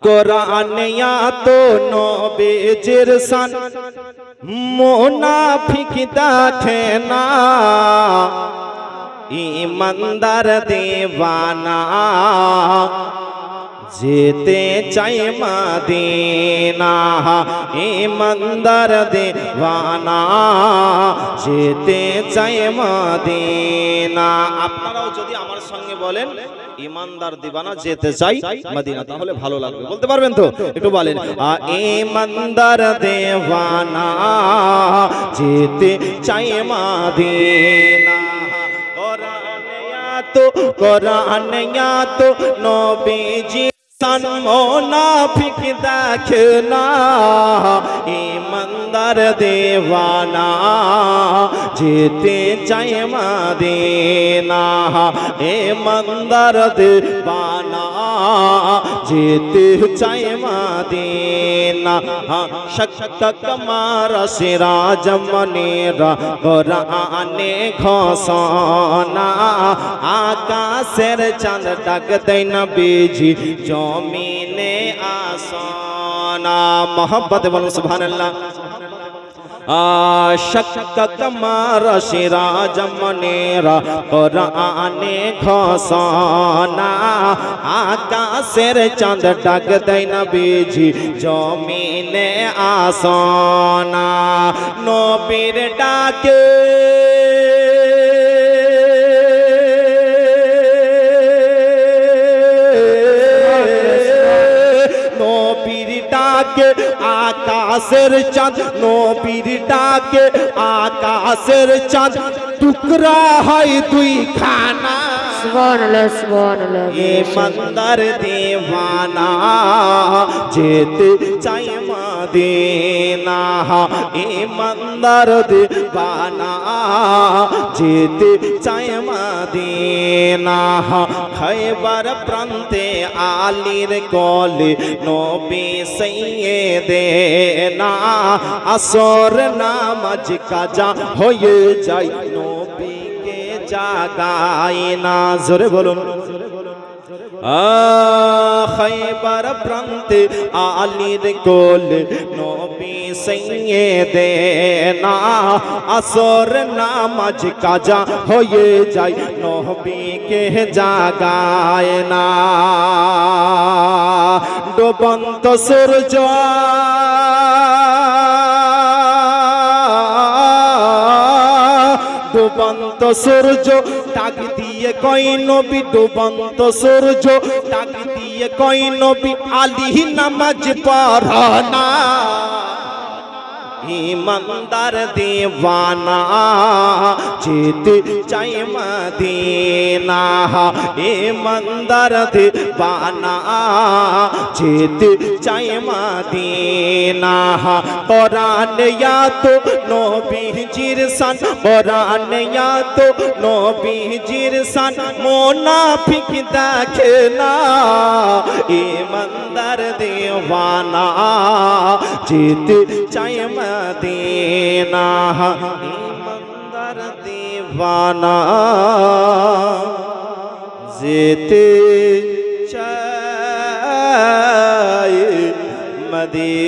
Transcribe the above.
কোরআনে তো নবীজির শান মুনাফিক দেখে না ইমানদার দিওয়ানা যেতে চাই মদিনা ইমানদার দিওয়ানা যেতে চাই মদিনা। আপনারাও যদি আমার সঙ্গে বলেন ইমানদার দিওয়ানা যেতে চাই মদিনা তাহলে ভালো লাগবে, বলতে পারবেন তো? একটু বলেন ইমানদার দিওয়ানা যেতে চাই মদিনা। কোরআনে তো নবীজি শান মুনাফিক দেখে না ইমানদার দিওয়ানা যেতে চাই মদিনা ইমানদার দিওয়ানা যেতে চাই মদিনা। শক্ক মারা সিরাজ মনিরা কোরআনে ঘোষণা আকাশের চাঁদ ডাক দেয় নবীজি জমিনে আসনা। মোহাম্মদ বলুন সুবহানাল্লাহ। শক্ক মারা সিরাজ মনিরা কোরআনে ঘোষণা আকাশের চাঁদ ডাক দেয় নবীজি জমিনে আসনা। নবীর ডাকে আকাশের চাঁদ নবীর ডাকে আকাশের চাঁদ টুকরা হয় দুই খানা। সুবহানাল্লাহ সুবহানাল্লাহ। ইমানদার দিওয়ানা যেতে চাই মদিনা ইমানদার দিওয়ানা যেতে চাই মদিনা। খায়বার প্রান্তে আলীর কোলে নবী সাইয়েদেনা আসর নামাজ কাজা হয়ে যায় নবীকে জাগায় না। জোরে বলুন খায়বার প্রান্তে আলীর কোলে নবী সাইয়েদেনা আসর নামাজ কাজা হয়ে যায় নবীকে জাগায় না। ডুবন্ত সূর্য ডুবন্ত সূর্য ডাক দিয়ে কই নবী ডুবন্ত সূর্য ডাক দিয়ে কই নবী আলী নামাজ পড়না। ইমানদার দিওয়ানা যেতে চাই মদিনা ইমানদার দিওয়ানা যেতে চাই মদিনা। কোরআনে তো নবীজির শান কোরআনে তো নবীজির শান মুনাফিক দেখে না ইমানদার দিওয়ানা যেতে চাই মদিনা ইমানদার দিওয়ানা যেতে চাই মদিনা।